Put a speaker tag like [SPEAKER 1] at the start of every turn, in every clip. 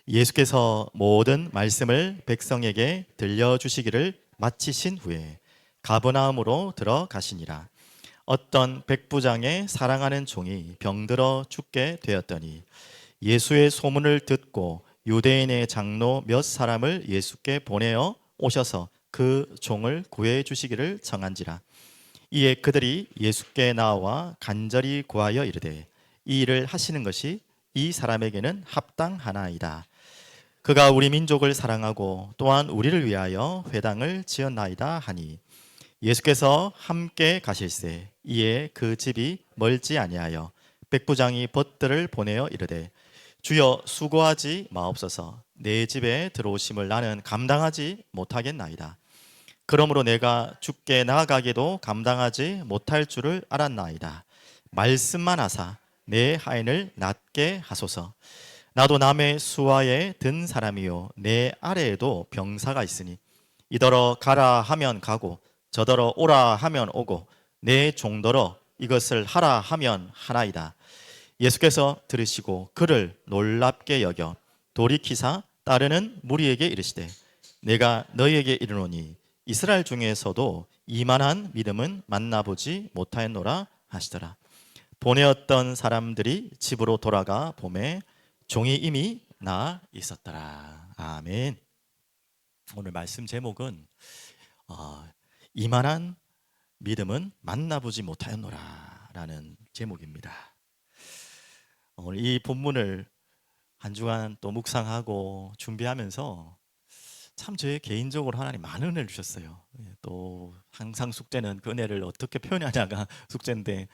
[SPEAKER 1] 예수께서 모든 말씀을 백성에게 들려주시기를 마치신 후에 가버나움으로 들어가시니라. 어떤 백부장의 사랑하는 종이 병들어 죽게 되었더니 예수의 소문을 듣고 유대인의 장로 몇 사람을 예수께 보내어 오셔서 그 종을 구해 주시기를 청한지라. 이에 그들이 예수께 나와 간절히 구하여 이르되 이 일을 하시는 것이 이 사람에게는 합당하나이다. 그가 우리 민족을 사랑하고 또한 우리를 위하여 회당을 지었나이다 하니 예수께서 함께 가실새 이에 그 집이 멀지 아니하여 백부장이 벗들을 보내어 이르되 주여 수고하지 마옵소서. 내 집에 들어오심을 나는 감당하지 못하겠나이다. 그러므로 내가 죽게 나아가기도 감당하지 못할 줄을 알았나이다. 말씀만 하사 내 하인을 낫게 하소서. 나도 남의 수하에 든 사람이요 내 아래에도 병사가 있으니 이더러 가라 하면 가고 저더러 오라 하면 오고 내 종더러 이것을 하라 하면 하나이다. 예수께서 들으시고 그를 놀랍게 여겨 돌이키사 따르는 무리에게 이르시되 내가 너희에게 이르노니 이스라엘 중에서도 이만한 믿음은 만나보지 못하였노라 하시더라. 보내었던 사람들이 집으로 돌아가 보매 종이 이미 나 있었더라. 아멘. 오늘 말씀 제목은 이만한 믿음은 만나보지 못하였노라 라는 제목입니다. 오늘 이 본문을 한 주간 또 묵상하고 준비하면서 참 제 개인적으로 하나님 많은 은혜를 주셨어요. 또 항상 숙제는 그 은혜를 어떻게 표현하냐가 숙제인데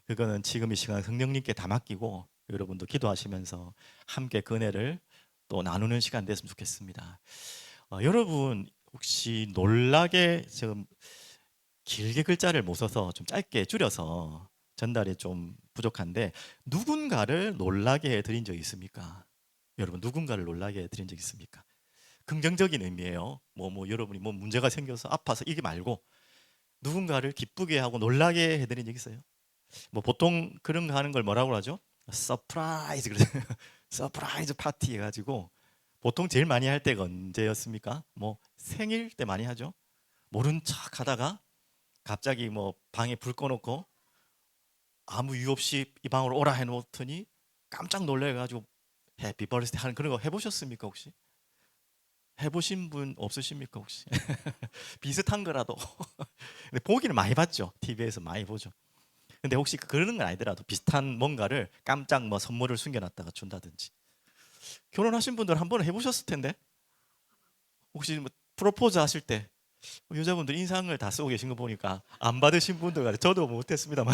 [SPEAKER 1] 그거는 지금 이 시간 성령님께 다 맡기고 여러분도 기도하시면서 함께 그 은혜를 또 나누는 시간 됐으면 좋겠습니다. 여러분 혹시 놀라게 지금 길게 글자를 못 써서 좀 짧게 줄여서 전달이 좀 부족한데 누군가를 놀라게 해드린 적 있습니까? 여러분 누군가를 놀라게 해드린 적 있습니까? 긍정적인 의미예요. 여러분이 문제가 생겨서 아파서 이게 말고 누군가를 기쁘게 하고 놀라게 해드린 적 있어요? 보통 그런 거 하는 걸 뭐라고 하죠? 서프라이즈 그러죠. 서프라이즈 파티 해가지고 보통 제일 많이 할 때가 언제였습니까? 생일 때 많이 하죠. 모른 척 하다가 갑자기 방에 불 꺼놓고 아무 이유 없이 이 방으로 오라 해놓더니 깜짝 놀래가지고 해피 버스데이 하는 그런 거 해보셨습니까 혹시? 해보신 분 없으십니까 혹시? 비슷한 거라도 근데 보기는 많이 봤죠. TV에서 많이 보죠. 근데 혹시 그러는 건 아니더라도 비슷한 뭔가를 깜짝 선물을 숨겨놨다가 준다든지 결혼하신 분들 한 번은 해보셨을 텐데 혹시 프로포즈 하실 때 여자분들 인상을 다 쓰고 계신 거 보니까 안 받으신 분들 같아요. 저도 못했습니다만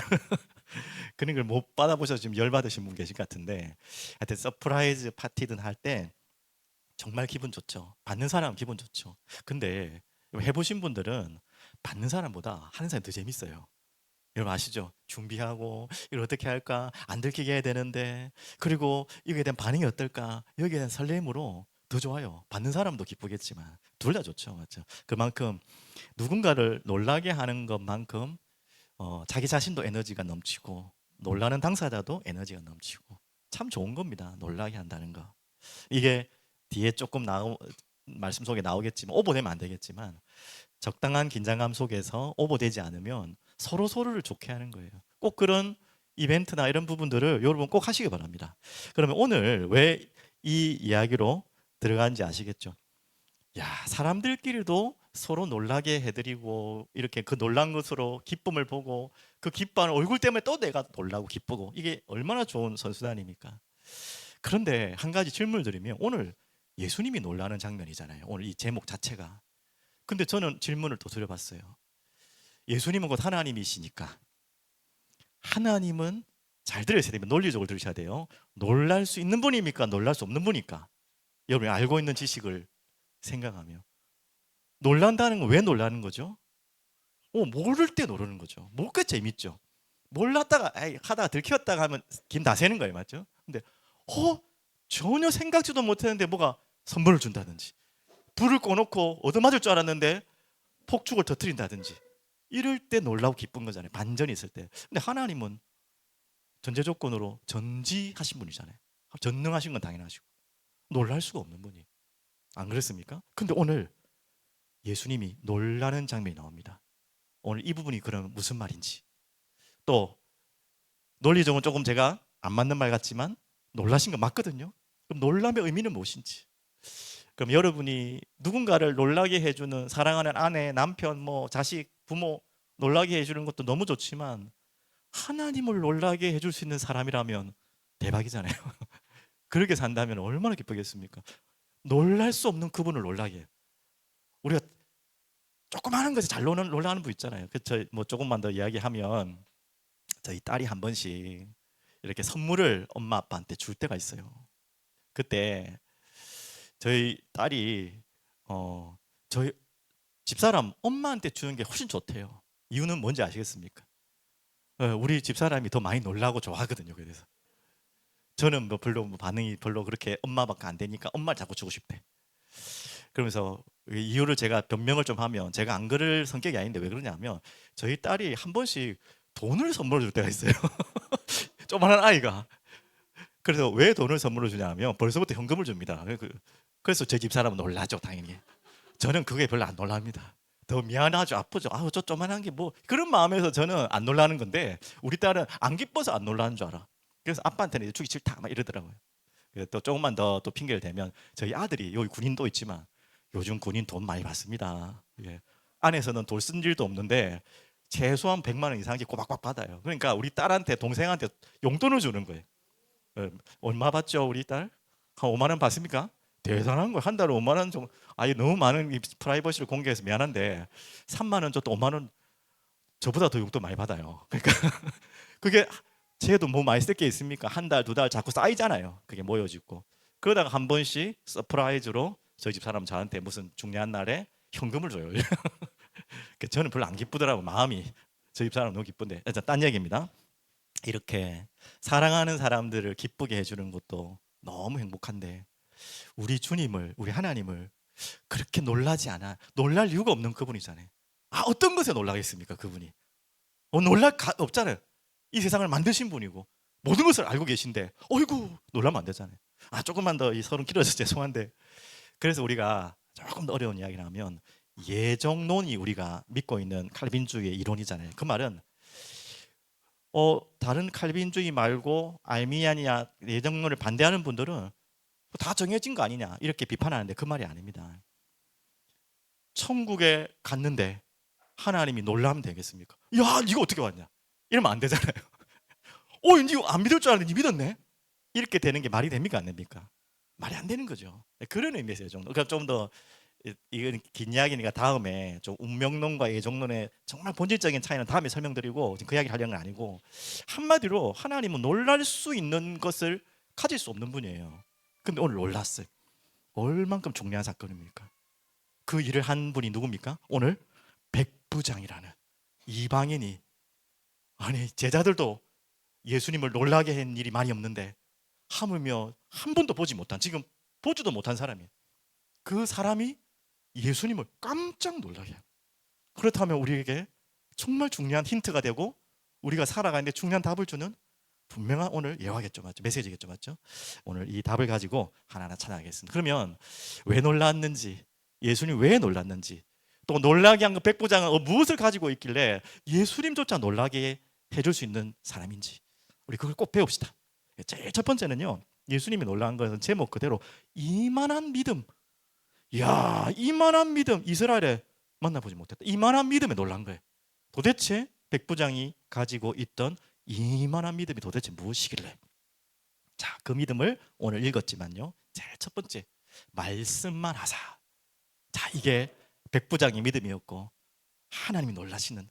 [SPEAKER 1] 그런 걸 못 받아보셔서 지금 열받으신 분 계신 것 같은데 하여튼 서프라이즈 파티든 할 때 정말 기분 좋죠. 받는 사람은 기분 좋죠. 근데 해보신 분들은 받는 사람보다 하는 사람이 더 재밌어요. 여러분 아시죠? 준비하고 이걸 어떻게 할까? 안 들키게 해야 되는데 그리고 이거에 대한 반응이 어떨까? 여기에 대한 설렘으로 더 좋아요. 받는 사람도 기쁘겠지만 둘 다 좋죠. 맞죠? 그만큼 누군가를 놀라게 하는 것만큼 자기 자신도 에너지가 넘치고 놀라는 당사자도 에너지가 넘치고 참 좋은 겁니다. 놀라게 한다는 거. 이게 뒤에 조금 말씀 속에 나오겠지만 오버되면 안 되겠지만 적당한 긴장감 속에서 오버되지 않으면 서로 서로를 좋게 하는 거예요. 꼭 그런 이벤트나 이런 부분들을 여러분 꼭 하시기 바랍니다. 그러면 오늘 왜 이 이야기로 들어간지 아시겠죠? 야, 사람들끼리도 서로 놀라게 해드리고 이렇게 그 놀란 것으로 기쁨을 보고 그 기뻐하는 얼굴 때문에 또 내가 놀라고 기쁘고 이게 얼마나 좋은 선수단입니까? 그런데 한 가지 질문을 드리면 오늘 예수님이 놀라는 장면이잖아요. 오늘 이 제목 자체가. 근데 저는 질문을 또 드려봤어요. 예수님은 곧 하나님이시니까 하나님은 잘 들으셔야 됩니다. 논리적으로 들으셔야 돼요. 놀랄 수 있는 분입니까? 놀랄 수 없는 분입니까? 여러분이 알고 있는 지식을 생각하며 놀란다는 건 왜 놀라는 거죠? 모를 때 놀라는 거죠. 모르게 재밌죠. 몰랐다가 하다가 들켰다가 하면 김 다 새는 거예요. 맞죠? 근데 전혀 생각지도 못했는데 뭐가 선물을 준다든지 불을 꺼놓고 얻어맞을 줄 알았는데 폭죽을 터뜨린다든지 이럴 때 놀라고 기쁜 거잖아요. 반전이 있을 때. 근데 하나님은 전제 조건으로 전지하신 분이잖아요. 전능하신 건 당연하시고 놀랄 수가 없는 분이. 안 그렇습니까? 근데 오늘 예수님이 놀라는 장면이 나옵니다. 오늘 이 부분이 그럼 무슨 말인지, 또 논리적으로 조금 제가 안 맞는 말 같지만 놀라신 거 맞거든요. 그럼 놀람의 의미는 무엇인지. 그럼 여러분이 누군가를 놀라게 해주는 사랑하는 아내, 남편, 뭐 자식, 부모 놀라게 해주는 것도 너무 좋지만 하나님을 놀라게 해줄 수 있는 사람이라면 대박이잖아요. 그렇게 산다면 얼마나 기쁘겠습니까? 놀랄 수 없는 그분을 놀라게 해요. 우리가 조그마한 것에 잘 놀라는 분 있잖아요. 그쵸? 뭐 조금만 더 이야기하면 저희 딸이 한 번씩 이렇게 선물을 엄마 아빠한테 줄 때가 있어요. 그때 저희 딸이 저희 집사람 엄마한테 주는 게 훨씬 좋대요. 이유는 뭔지 아시겠습니까? 우리 집사람이 더 많이 놀라고 좋아하거든요. 그래서 저는 뭐 별로 뭐 반응이 별로 그렇게 엄마밖에 안 되니까 엄마를 자꾸 주고 싶대. 그러면서 이유를 제가 변명을 좀 하면, 제가 안 그럴 성격이 아닌데 왜 그러냐면 저희 딸이 한 번씩 돈을 선물을 줄 때가 있어요. 조만한 아이가. 그래서 왜 돈을 선물을 주냐면 벌써부터 현금을 줍니다. 그래서 제 집사람은 놀라죠, 당연히. 저는 그게 별로 안 놀랍니다. 더 미안하죠, 아프죠. 아우, 저 조만한 게 뭐, 그런 마음에서 저는 안 놀라는 건데 우리 딸은 안 기뻐서 안 놀라는 줄 알아. 그래서 아빠한테는 이제 주기 싫다 막 이러더라고요. 그래서 또 조금만 더 또 핑계를 대면 저희 아들이, 여기 군인도 있지만 요즘 군인 돈 많이 받습니다. 예. 안에서는 돌 쓴 일도 없는데 최소한 100만 원 이상씩 꼬박꼬박 받아요. 그러니까 우리 딸한테, 동생한테 용돈을 주는 거예요. 얼마 받죠, 우리 딸? 한 5만 원 받습니까? 대단한 거예요. 한 달에 5만 원 정도. 아예 너무 많은 이 프라이버시를 공개해서 미안한데 3만 원 줬다 5만 원, 저보다 더 용돈 많이 받아요. 그러니까 그게, 쟤도 뭐 많이 쓸 게 있습니까? 한 달, 두 달 자꾸 쌓이잖아요. 그게 모여지고. 그러다가 한 번씩 서프라이즈로 저희 집 사람 저한테 무슨 중요한 날에 현금을 줘요. 저는 별로 안 기쁘더라고, 마음이. 저희 집 사람 너무 기쁜데. 딴 얘기입니다. 이렇게 사랑하는 사람들을 기쁘게 해주는 것도 너무 행복한데 우리 주님을, 우리 하나님을 그렇게 놀라지 않아, 놀랄 이유가 없는 그분이잖아요. 어떤 것에 놀라겠습니까? 그분이 놀랄 없잖아요. 이 세상을 만드신 분이고 모든 것을 알고 계신데 어이구 놀라면 안 되잖아요. 조금만 더 이 서론 길어서 죄송한데, 그래서 우리가 조금 더 어려운 이야기를 하면 예정론이 우리가 믿고 있는 칼빈주의의 이론이잖아요. 그 말은 다른 칼빈주의 말고 알미니아 예정론을 반대하는 분들은 다 정해진 거 아니냐 이렇게 비판하는데 그 말이 아닙니다. 천국에 갔는데 하나님이 놀라면 되겠습니까? 야, 이거 어떻게 왔냐? 이러면 안 되잖아요. 이제 안 믿을 줄 알았는데 믿었네? 이렇게 되는 게 말이 됩니까? 안 됩니까? 말이 안 되는 거죠. 그런 의미에서 예정론. 그러니까 좀 더, 이건 긴 이야기니까 다음에 좀 운명론과 예정론의 정말 본질적인 차이는 다음에 설명드리고, 지금 그 이야기를 하려는 건 아니고, 한마디로 하나님은 놀랄 수 있는 것을 가질 수 없는 분이에요. 근데 오늘 놀랐어요. 얼만큼 중요한 사건입니까? 그 일을 한 분이 누굽니까? 오늘 백부장이라는 이방인이, 아니 제자들도 예수님을 놀라게 한 일이 많이 없는데 하물며 한 번도 보지 못한, 지금 보지도 못한 사람이에요. 그 사람이 예수님을 깜짝 놀라게 해요. 그렇다면 우리에게 정말 중요한 힌트가 되고 우리가 살아가는데 중요한 답을 주는 분명한 오늘 예화겠죠, 맞죠? 메시지겠죠, 맞죠? 오늘 이 답을 가지고 하나하나 찾아가겠습니다. 그러면 왜 놀랐는지, 예수님 왜 놀랐는지, 또 놀라게 한 그 백부장은 무엇을 가지고 있길래 예수님조차 놀라게 해줄 수 있는 사람인지, 우리 그걸 꼭 배웁시다. 제일 첫 번째는요, 예수님이 놀란 것은 제목 그대로 이만한 믿음. 이야, 이만한 믿음, 이스라엘에 만나보지 못했다. 이만한 믿음에 놀란 거예요. 도대체 백부장이 가지고 있던 이만한 믿음이 도대체 무엇이길래? 자, 그 믿음을 오늘 읽었지만요, 제일 첫 번째, 말씀만 하사. 자, 이게 백부장의 믿음이었고 하나님이 놀라시는,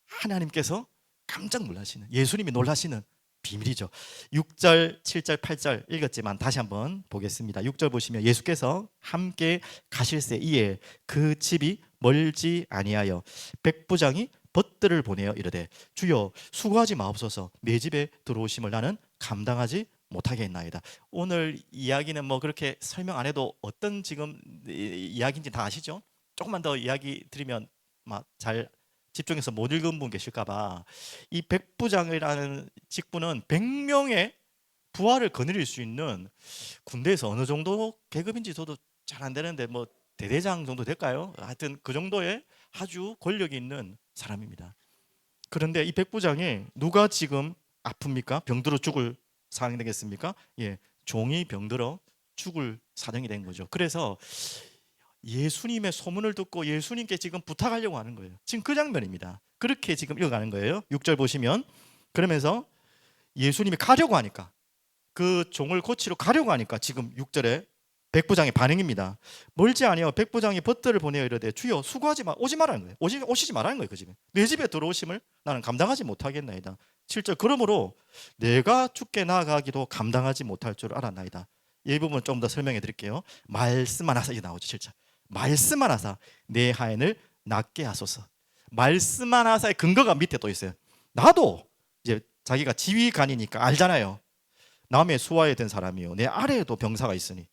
[SPEAKER 1] 하나님께서 깜짝 놀라시는, 예수님이 놀라시는 비밀이죠. 6절, 7절, 8절 읽었지만 다시 한번 보겠습니다. 6절 보시면 예수께서 함께 가실새 이에 그 집이 멀지 아니하여 백부장이 벗들을 보내어 이르되 주여 수고하지 마옵소서, 내 집에 들어오심을 나는 감당하지 못하게 했나이다. 오늘 이야기는 뭐 그렇게 설명 안 해도 어떤 지금 이야기인지 다 아시죠? 조금만 더 이야기 드리면 막 잘 집중해서 못 읽은 분 계실까봐, 이 백부장이라는 직분은 100명의 부하를 거느릴 수 있는, 군대에서 어느 정도 계급인지 저도 잘 안 되는데 뭐 대대장 정도 될까요? 하여튼 그 정도의 아주 권력이 있는 사람입니다. 그런데 이 백부장이 누가 지금 아픕니까? 병들어 죽을 상황이 되겠습니까? 예, 종이 병들어 죽을 사정이 된 거죠. 그래서 예수님의 소문을 듣고 예수님께 지금 부탁하려고 하는 거예요. 지금 그 장면입니다. 그렇게 지금 읽어가는 거예요. 6절 보시면, 그러면서 예수님이 가려고 하니까, 그 종을 고치러 가려고 하니까 지금 6절에 백부장의 반응입니다. 멀지 아니하여 백부장이 벗들을 보내어 이르되 주여 수고하지 마, 오지 말라는 거예요. 오시지 말라는 거예요. 그 집에 내 집에 들어오심을 나는 감당하지 못하겠나이다. 7절 그러므로 내가 주께 나아가기도 감당하지 못할 줄 알았나이다. 이 부분 좀 더 설명해 드릴게요. 말씀만 하사, 이게 나오죠. 7절 말씀만 하사 내 하인을 낫게 하소서. 말씀만 하사의 근거가 밑에 또 있어요. 나도 이제 자기가 지휘관이니까 알잖아요. 남의 수하에 든 사람이요 내 아래에도 병사가 있으니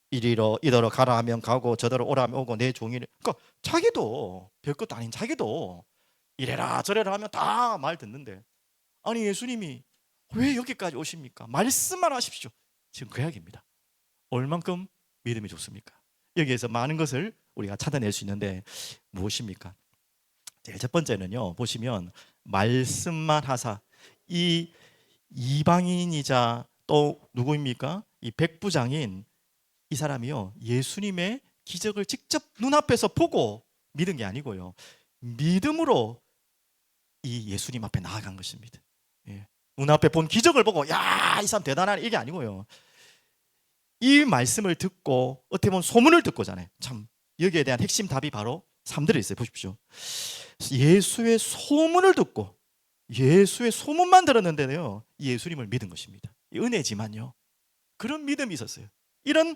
[SPEAKER 1] 이리로 이더러 가라 하면 가고 저더러 오라 하면 오고 내 종이를, 그러니까 자기도 별것도 아닌 자기도 이래라 저래라 하면 다 말 듣는데, 아니 예수님이 왜 여기까지 오십니까? 말씀만 하십시오. 지금 그 이야기입니다. 얼만큼 믿음이 좋습니까? 여기에서 많은 것을 우리가 찾아낼 수 있는데 무엇입니까? 제일 첫 번째는요, 보시면 말씀만 하사, 이 이방인이자 또 누구입니까? 이 백부장인 이 사람이요, 예수님의 기적을 직접 눈앞에서 보고 믿은 게 아니고요, 믿음으로 이 예수님 앞에 나아간 것입니다. 예. 눈앞에 본 기적을 보고 야, 이 사람 대단하네 이게 아니고요, 이 말씀을 듣고 어떻게 보면 소문을 듣고잖아요. 참 여기에 대한 핵심 답이 바로 3절에 있어요. 보십시오. 예수의 소문을 듣고, 예수의 소문만 들었는데요, 예수님을 믿은 것입니다. 은혜지만요, 그런 믿음이 있었어요. 이런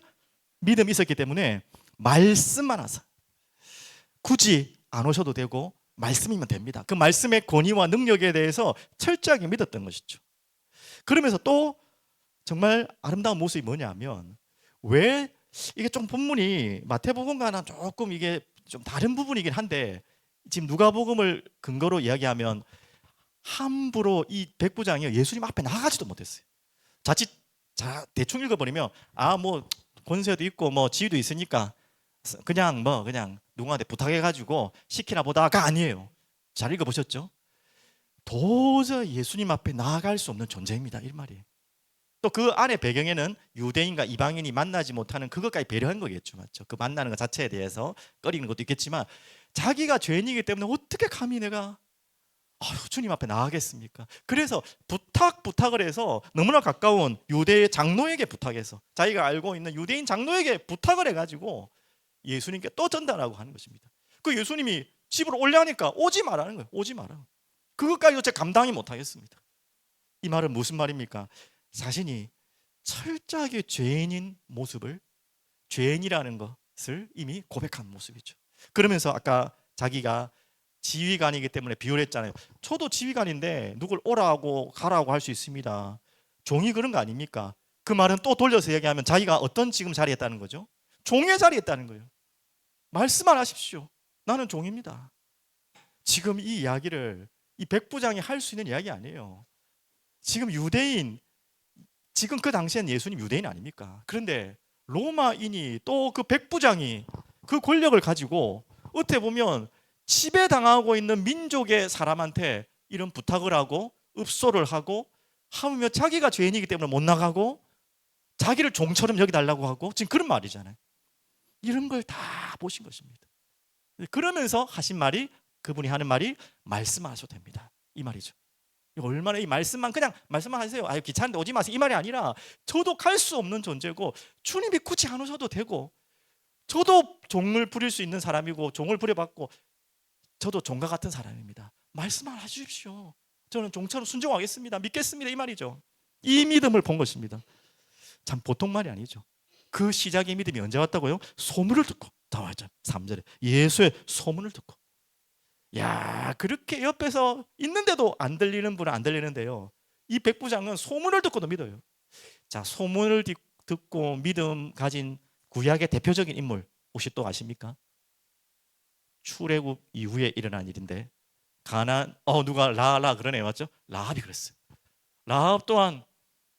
[SPEAKER 1] 믿음이 있었기 때문에 말씀만 하사, 굳이 안 오셔도 되고 말씀이면 됩니다. 그 말씀의 권위와 능력에 대해서 철저하게 믿었던 것이죠. 그러면서 또 정말 아름다운 모습이 뭐냐면, 왜 이게 좀 본문이 마태복음과는 조금 이게 좀 다른 부분이긴 한데, 지금 누가복음을 근거로 이야기하면 함부로 이 백부장이 예수님 앞에 나가지도 못했어요. 자칫 대충 읽어버리면 뭐 권세도 있고 뭐 지위도 있으니까 그냥 누구한테 부탁해가지고 시키나 보다가 아니에요. 잘 읽어보셨죠? 도저히 예수님 앞에 나아갈 수 없는 존재입니다, 이 말이에요. 또 그 안에 배경에는 유대인과 이방인이 만나지 못하는 그것까지 배려한 거겠죠, 맞죠? 그 만나는 것 자체에 대해서 꺼리는 것도 있겠지만, 자기가 죄인이기 때문에 어떻게 감히 내가 주님 앞에 나가겠습니까? 그래서 부탁을 해서 너무나 가까운 유대의 장로에게 부탁해서, 자기가 알고 있는 유대인 장로에게 부탁을 해가지고 예수님께 또 전달하고 하는 것입니다. 그 예수님이 집으로 올려하니까 오지 말라는 거예요. 오지 마라. 그것까지도 제가 감당이 못하겠습니다. 이 말은 무슨 말입니까? 자신이 철저하게 죄인인 모습을, 죄인이라는 것을 이미 고백한 모습이죠. 그러면서 아까 자기가 지휘관이기 때문에 비유했잖아요. 저도 지휘관인데 누굴 오라고 가라고 할 수 있습니다. 종이 그런 거 아닙니까? 그 말은 또 돌려서 얘기하면 자기가 어떤 지금 자리에 있다는 거죠? 종의 자리에 있다는 거예요. 말씀만 하십시오. 나는 종입니다. 지금 이 이야기를 이 백부장이 할 수 있는 이야기 아니에요. 지금 유대인, 지금 그 당시엔 예수님 유대인 아닙니까? 그런데 로마인이 또 그 백부장이 그 권력을 가지고 어떻게 보면 지배당하고 있는 민족의 사람한테 이런 부탁을 하고 읍소를 하고, 하며 자기가 죄인이기 때문에 못 나가고 자기를 종처럼 여기달라고 하고, 지금 그런 말이잖아요. 이런 걸 다 보신 것입니다. 그러면서 하신 말이, 그분이 하는 말이 말씀하셔도 됩니다, 이 말이죠. 얼마나 이 말씀만, 그냥 말씀만 하세요, 아유 귀찮은데 오지 마세요, 이 말이 아니라 저도 갈 수 없는 존재고 주님이 굳이 안 오셔도 되고, 저도 종을 부릴 수 있는 사람이고 종을 부려받고 저도 종과 같은 사람입니다. 말씀만 하십시오. 저는 종처럼 순종하겠습니다. 믿겠습니다, 이 말이죠. 이 믿음을 본 것입니다. 참 보통 말이 아니죠. 그 시작의 믿음이 언제 왔다고요? 소문을 듣고. 나와있죠, 3절에 예수의 소문을 듣고. 야, 그렇게 옆에서 있는데도 안 들리는 분은 안 들리는데요, 이 백부장은 소문을 듣고도 믿어요. 자, 소문을 듣고 믿음 가진 구약의 대표적인 인물 혹시 또 아십니까? 출애굽 이후에 일어난 일인데, 가나안 누가 라라 그러네요, 맞죠? 라합이 그랬어요. 라합 또한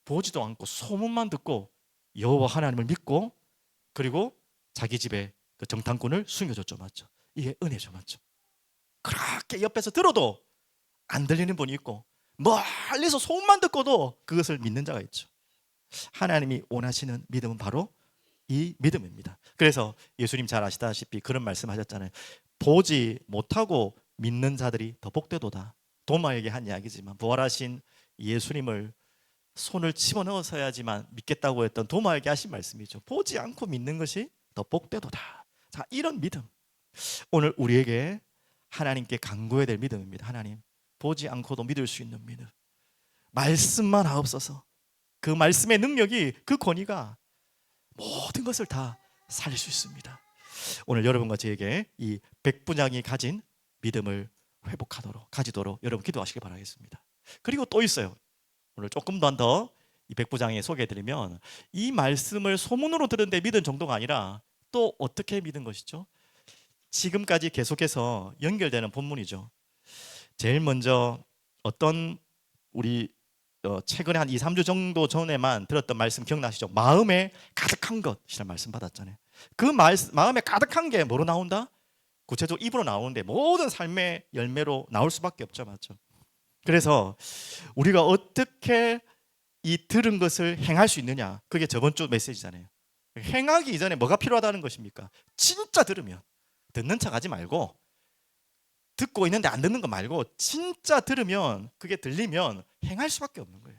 [SPEAKER 1] 보지도 않고 소문만 듣고 여호와 하나님을 믿고 그리고 자기 집에 그 정탐꾼을 숨겨줬죠. 맞죠? 이게 은혜죠. 맞죠? 그렇게 옆에서 들어도 안 들리는 분이 있고 멀리서 소문만 듣고도 그것을 믿는 자가 있죠. 하나님이 원하시는 믿음은 바로 이 믿음입니다. 그래서 예수님 잘 아시다시피 그런 말씀하셨잖아요. 보지 못하고 믿는 자들이 더 복되도다. 도마에게 한 이야기지만 부활하신 예수님을 손을 집어넣어서야지만 믿겠다고 했던 도마에게 하신 말씀이죠. 보지 않고 믿는 것이 더 복되도다. 자, 이런 믿음 오늘 우리에게 하나님께 간구해야 될 믿음입니다. 하나님, 보지 않고도 믿을 수 있는 믿음. 말씀만 하옵소서. 그 말씀의 능력이, 그 권위가 모든 것을 다 살릴 수 있습니다. 오늘 여러분과 저에게 이 백부장이 가진 믿음을 가지도록 여러분 기도하시길 바라겠습니다. 그리고 또 있어요. 오늘 조금 더 이 백부장에 소개해드리면 이 말씀을 소문으로 들은데 믿은 정도가 아니라 또 어떻게 믿은 것이죠? 지금까지 계속해서 연결되는 본문이죠. 제일 먼저 어떤 우리 최근에 한 2, 3주 정도 전에만 들었던 말씀 기억나시죠? 마음에 가득한 것이라는 말씀 받았잖아요. 그 마음에 가득한 게 뭐로 나온다? 구체적으로 입으로 나오는데 모든 삶의 열매로 나올 수밖에 없죠. 맞죠? 그래서 우리가 어떻게 이 들은 것을 행할 수 있느냐, 그게 저번 주 메시지잖아요. 행하기 이전에 뭐가 필요하다는 것입니까? 진짜 들으면, 듣는 척 하지 말고, 듣고 있는데 안 듣는 거 말고 진짜 들으면, 그게 들리면 행할 수밖에 없는 거예요.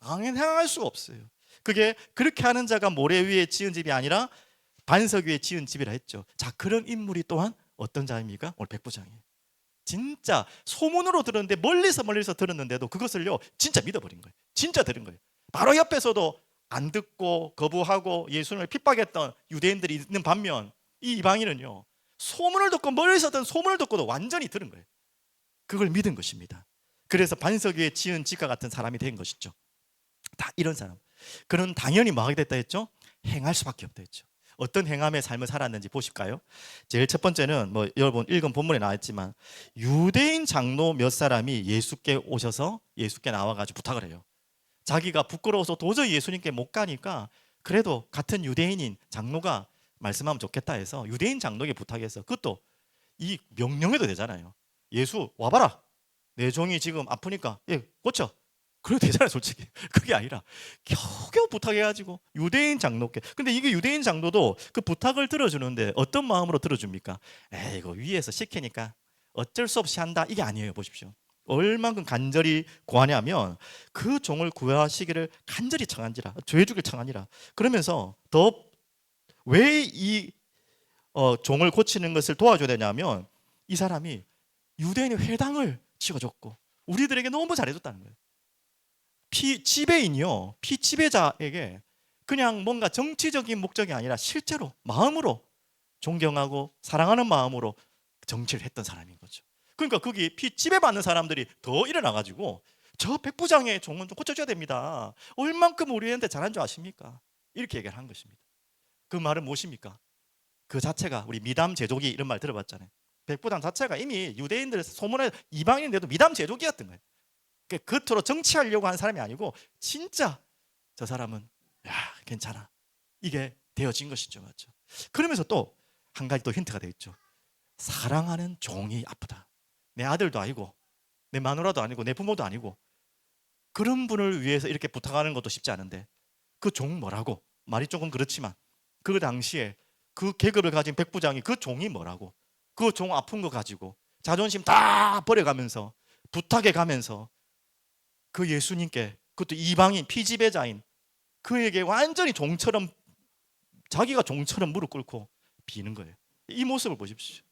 [SPEAKER 1] 안 행할 수가 없어요. 그게 그렇게 하는 자가 모래 위에 지은 집이 아니라 반석 위에 지은 집이라 했죠. 자, 그런 인물이 또한 어떤 자입니까? 오늘 백부장이에요. 진짜 소문으로 들었는데 멀리서 들었는데도 그것을요 진짜 믿어버린 거예요. 진짜 들은 거예요. 바로 옆에서도 안 듣고 거부하고 예수님을 핍박했던 유대인들이 있는 반면 이 이방인은요 소문을 듣고 멀리서 듣는 소문을 듣고도 완전히 들은 거예요. 그걸 믿은 것입니다. 그래서 반석 위에 지은 집과 같은 사람이 된 것이죠. 다 이런 사람. 그는 당연히 뭐 하게 됐다 했죠? 행할 수밖에 없다 했죠. 어떤 행함의 삶을 살았는지 보실까요? 제일 첫 번째는 뭐 여러분 읽은 본문에 나왔지만 유대인 장로 몇 사람이 예수께 오셔서 예수께 나와가지고 부탁을 해요. 자기가 부끄러워서 도저히 예수님께 못 가니까 그래도 같은 유대인인 장로가 말씀하면 좋겠다 해서 유대인 장로에게 부탁해서 그것도 이 명령해도 되잖아요. 예수 와봐라. 내 종이 지금 아프니까 고쳐. 그래도 되잖아요. 솔직히 그게 아니라 겨우겨우 부탁해가지고 유대인 장로께. 근데 이게 유대인 장로도 그 부탁을 들어주는데 어떤 마음으로 들어줍니까? 이거 위에서 시키니까 어쩔 수 없이 한다, 이게 아니에요. 보십시오. 얼만큼 간절히 구하냐면 그 종을 구하시기를 간절히 청하니라, 죄 죽일 청하니라. 그러면서 더 왜 이 종을 고치는 것을 도와줘야 되냐면 이 사람이 유대인의 회당을 지어줬고 우리들에게 너무 잘해줬다는 거예요. 지배인이요, 지배자에게 그냥 뭔가 정치적인 목적이 아니라 실제로 마음으로 존경하고 사랑하는 마음으로 정치를 했던 사람인 거죠. 그러니까 거기 지배받는 사람들이 더 일어나가지고 저 백부장의 종은 좀 고쳐줘야 됩니다. 얼만큼 우리한테 잘한 줄 아십니까? 이렇게 얘기를 한 것입니다. 그 말은 무엇입니까? 그 자체가 우리 미담 제조기 이런 말 들어봤잖아요. 백부장 자체가 이미 유대인들 소문에 이방인인데도 미담 제조기였던 거예요. 겉으로 정치하려고 한 사람이 아니고 진짜 저 사람은 괜찮아, 이게 되어진 것이죠. 맞죠? 그러면서 또 한 가지 또 힌트가 되어 있죠. 사랑하는 종이 아프다. 내 아들도 아니고 내 마누라도 아니고 내 부모도 아니고 그런 분을 위해서 이렇게 부탁하는 것도 쉽지 않은데 그 종 뭐라고? 말이 조금 그렇지만 그 당시에 그 계급을 가진 백부장이 그 종이 뭐라고? 그 종 아픈 거 가지고 자존심 다 버려가면서 부탁해 가면서 그 예수님께, 그것도 이방인 피지배자인 그에게 완전히 종처럼, 자기가 종처럼 무릎 꿇고 비는 거예요. 이 모습을 보십시오.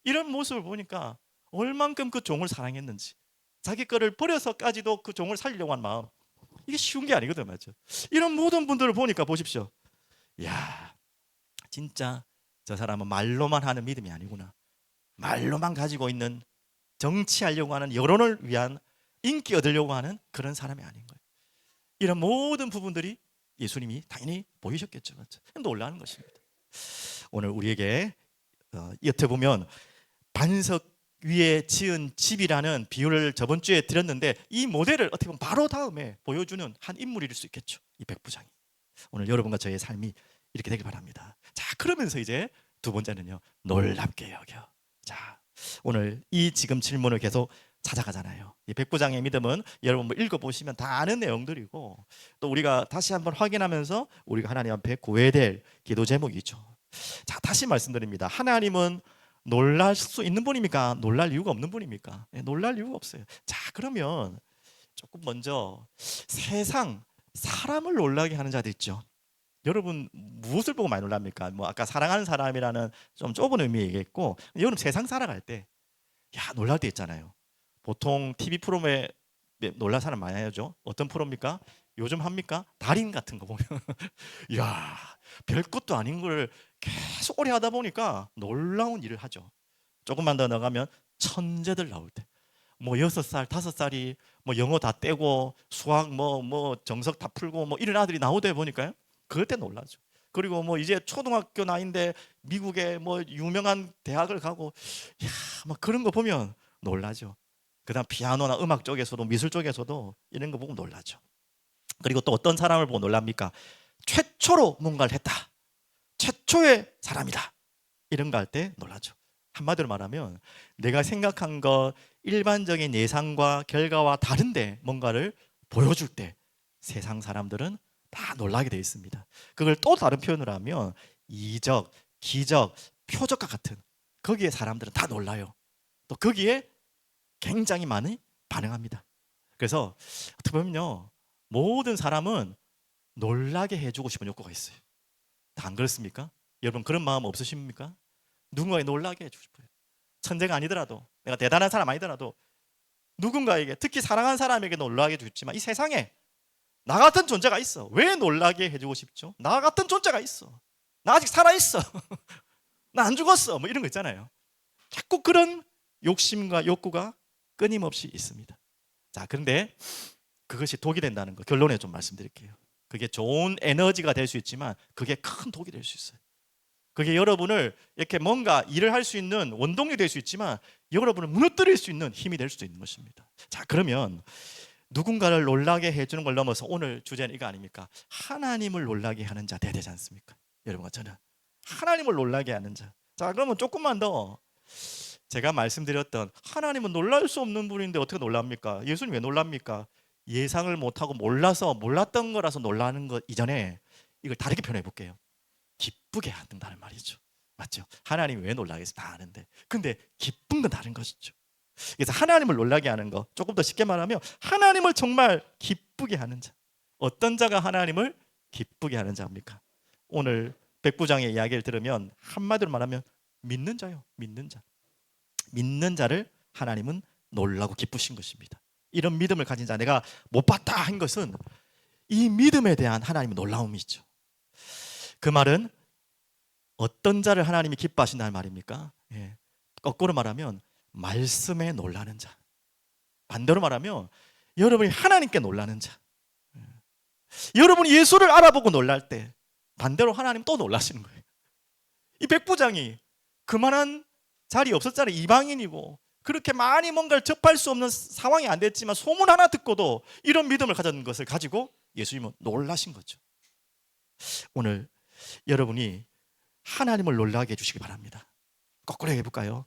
[SPEAKER 1] 이런 모습을 보니까 얼만큼 그 종을 사랑했는지, 자기 거를 버려서까지도 그 종을 살리려고 한 마음, 이게 쉬운 게 아니거든. 맞죠? 이런 모든 분들을 보니까 보십시오. 야, 진짜 저 사람은 말로만 하는 믿음이 아니구나. 말로만 가지고 있는, 정치하려고 하는, 여론을 위한, 인기 얻으려고 하는 그런 사람이 아닌 거예요. 이런 모든 부분들이 예수님이 당연히 보이셨겠죠. 맞죠? 놀라는 것입니다. 오늘 우리에게 여태 보면 반석 위에 지은 집이라는 비유를 저번 주에 드렸는데, 이 모델을 어떻게 보면 바로 다음에 보여주는 한 인물일 수 있겠죠. 이 백부장이. 오늘 여러분과 저의 삶이 이렇게 되길 바랍니다. 자, 그러면서 이제 두 번째는요, 놀랍게 여겨. 자, 오늘 이 지금 질문을 계속 찾아가잖아요. 이 백부장의 믿음은 여러분 뭐 읽어보시면 다 아는 내용들이고, 또 우리가 다시 한번 확인하면서 우리가 하나님 앞에 구해야 될 기도 제목이죠. 자, 다시 말씀드립니다. 하나님은 놀랄 수 있는 분입니까? 놀랄 이유가 없는 분입니까? 놀랄 이유가 없어요. 자, 그러면 조금 먼저 세상 사람을 놀라게 하는 자들 있죠. 여러분 무엇을 보고 많이 놀랍니까? 뭐 아까 사랑하는 사람이라는 좀 좁은 의미 얘기했고, 여러분 세상 살아갈 때 놀랄 때 있잖아요. 보통 TV 프로에 놀랄 사람 많이 하죠. 어떤 프로입니까? 요즘 합니까? 달인 같은 거 보면 야, 별것도 아닌 걸 계속 오래 하다 보니까 놀라운 일을 하죠. 조금만 더 나가면 천재들 나올 때, 뭐 6살, 5살이 뭐 영어 다 떼고 수학 뭐 정석 다 풀고 뭐 이런 아들이 나오다 보니까요, 그럴 때 놀라죠. 그리고 뭐 이제 초등학교 나이인데 미국의 뭐 유명한 대학을 가고, 막 그런 거 보면 놀라죠. 그다음 피아노나 음악 쪽에서도 미술 쪽에서도 이런 거 보고 놀라죠. 그리고 또 어떤 사람을 보고 놀랍니까? 최초로 뭔가를 했다, 최초의 사람이다, 이런 거 할 때 놀라죠. 한마디로 말하면 내가 생각한 것 일반적인 예상과 결과와 다른데 뭔가를 보여줄 때 세상 사람들은 다 놀라게 되어 있습니다. 그걸 또 다른 표현으로 하면 이적, 기적, 표적과 같은, 거기에 사람들은 다 놀라요. 또 거기에 굉장히 많이 반응합니다. 그래서 어떻게 보면요, 모든 사람은 놀라게 해주고 싶은 욕구가 있어요. 다 안 그렇습니까? 여러분 그런 마음 없으십니까? 누군가에 놀라게 해주고 싶어요. 천재가 아니더라도, 내가 대단한 사람 아니더라도 누군가에게, 특히 사랑하는 사람에게 놀라게 해주고 싶지만, 이 세상에 나 같은 존재가 있어. 왜 놀라게 해주고 싶죠? 나 같은 존재가 있어. 나 아직 살아있어. 나 안 죽었어. 뭐 이런 거 있잖아요. 자꾸 그런 욕심과 욕구가 끊임없이 있습니다. 자, 그런데 그것이 독이 된다는 거 결론에 좀 말씀드릴게요. 그게 좋은 에너지가 될 수 있지만 그게 큰 독이 될 수 있어요. 그게 여러분을 이렇게 뭔가 일을 할 수 있는 원동력이 될 수 있지만 여러분을 무너뜨릴 수 있는 힘이 될 수도 있는 것입니다. 자, 그러면 누군가를 놀라게 해주는 걸 넘어서 오늘 주제는 이거 아닙니까? 하나님을 놀라게 하는 자 돼야 되지 않습니까? 여러분과 저는 하나님을 놀라게 하는 자. 자, 그러면 조금만 더 제가 말씀드렸던, 하나님은 놀랄 수 없는 분인데 어떻게 놀랍니까? 예수님 왜 놀랍니까? 예상을 못하고 몰랐던 거라서 놀라는 것 이전에 이걸 다르게 표현해 볼게요. 기쁘게 한다는 말이죠. 맞죠? 하나님이 왜 놀라겠어? 다 아는데. 근데 기쁜 건 다른 것이죠. 그래서 하나님을 놀라게 하는 거, 조금 더 쉽게 말하면 하나님을 정말 기쁘게 하는 자. 어떤 자가 하나님을 기쁘게 하는 자입니까? 오늘 백부장의 이야기를 들으면 한마디로 말하면 믿는 자요. 믿는 자. 믿는 자를 하나님은 놀라고 기쁘신 것입니다. 이런 믿음을 가진 자, 내가 못 봤다 한 것은 이 믿음에 대한 하나님의 놀라움이죠. 그 말은 어떤 자를 하나님이 기뻐하신다는 말입니까? 거꾸로 말하면 말씀에 놀라는 자. 반대로 말하면 여러분이 하나님께 놀라는 자. 여러분이 예수를 알아보고 놀랄 때 반대로 하나님 또 놀라시는 거예요. 이 백부장이 그만한 자리 없었잖아요. 이방인이고 그렇게 많이 뭔가를 접할 수 없는 상황이 안 됐지만 소문 하나 듣고도 이런 믿음을 가졌는 것을 가지고 예수님은 놀라신 거죠. 오늘 여러분이 하나님을 놀라게 해주시기 바랍니다. 거꾸로 해볼까요?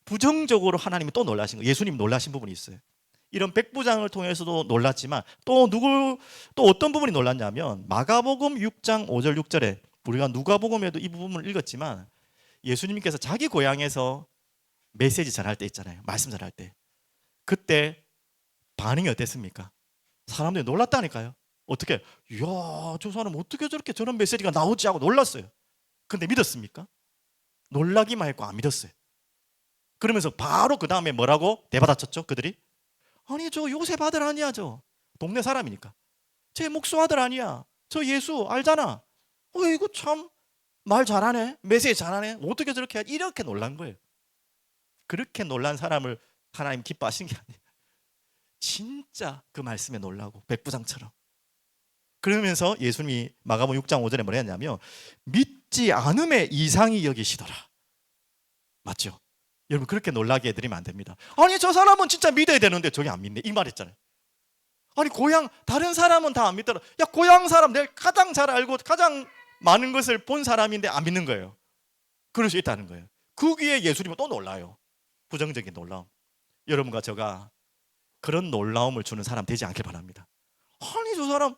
[SPEAKER 1] 부정적으로 하나님이 또 놀라신 거예요. 예수님 놀라신 부분이 있어요. 이런 백부장을 통해서도 놀랐지만 또 어떤 부분이 놀랐냐면 마가복음 6장 5절 6절에, 우리가 누가복음에도 이 부분을 읽었지만 예수님께서 자기 고향에서 메시지 전할 때 있잖아요. 말씀 전할 때. 그때 반응이 어땠습니까? 사람들이 놀랐다니까요. 어떻게? 이야, 저 사람 어떻게 저렇게 저런 메시지가 나오지 하고 놀랐어요. 근데 믿었습니까? 놀라기만 했고 안 믿었어요. 그러면서 바로 그 다음에 뭐라고 대받아쳤죠? 그들이 아니 저 요셉 아들 아니야, 저 동네 사람이니까 제 목수 아들 아니야, 저 예수 알잖아. 이거 참 말 잘하네, 메시지 잘하네, 어떻게 저렇게 하지? 이렇게 놀란 거예요. 그렇게 놀란 사람을 하나님 기뻐하시는 게 아니에요. 진짜 그 말씀에 놀라고 백부장처럼. 그러면서 예수님이 마가복음 6장 5절에 뭐라 했냐면 믿지 않음에 이상히 여기시더라. 맞죠? 여러분 그렇게 놀라게 해드리면 안 됩니다. 아니 저 사람은 진짜 믿어야 되는데 저게 안 믿네 이 말했잖아요. 아니 고향 다른 사람은 다 안 믿더라. 야 고향 사람 내가 가장 잘 알고 가장 많은 것을 본 사람인데 안 믿는 거예요. 그럴 수 있다는 거예요. 그 위에 예수님은 또 놀라요. 부정적인 놀라움. 여러분과 제가 그런 놀라움을 주는 사람 되지 않길 바랍니다. 아니 저 사람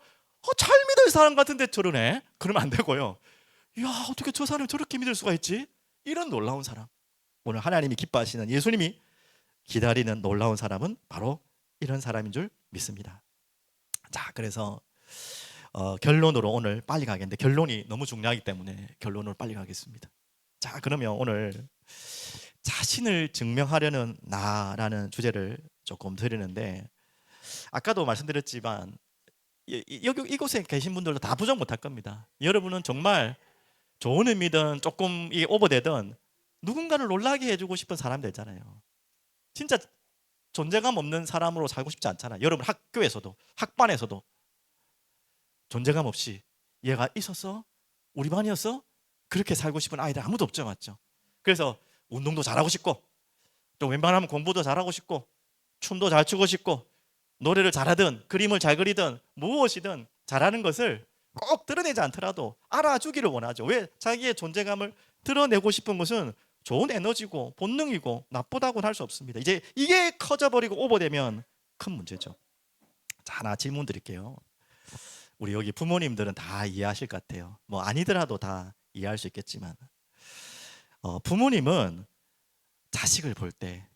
[SPEAKER 1] 잘 믿을 사람 같은데 저러네. 그러면 안 되고요. 야 어떻게 저 사람이 저렇게 믿을 수가 있지? 이런 놀라운 사람. 오늘 하나님이 기뻐하시는 예수님이 기다리는 놀라운 사람은 바로 이런 사람인 줄 믿습니다. 자 그래서 결론으로 오늘 빨리 가겠는데 결론이 너무 중요하기 때문에 결론으로 빨리 가겠습니다. 자 그러면 오늘 자신을 증명하려는 나라는 주제를 조금 드리는데 아까도 말씀드렸지만 이곳에 계신 분들도 다 부정 못할 겁니다. 여러분은 정말 좋은 의미든 조금 오버되든 누군가를 놀라게 해주고 싶은 사람 되잖아요. 진짜 존재감 없는 사람으로 살고 싶지 않잖아요. 여러분 학교에서도 학반에서도 존재감 없이 얘가 있었어? 우리 반이었어? 그렇게 살고 싶은 아이들 아무도 없죠, 맞죠? 그래서 운동도 잘하고 싶고 또 웬만하면 공부도 잘하고 싶고 춤도 잘 추고 싶고 노래를 잘하든 그림을 잘 그리든 무엇이든 잘하는 것을 꼭 드러내지 않더라도 알아주기를 원하죠. 왜? 자기의 존재감을 드러내고 싶은 것은 좋은 에너지고 본능이고 나쁘다고는 할 수 없습니다. 이제 이게 커져버리고 오버되면 큰 문제죠. 자, 하나 질문 드릴게요. 우리 여기 부모님들은 다 이해하실 것 같아요. 뭐 아니더라도 다 이해할 수 있겠지만 부모님은 자식을 볼 때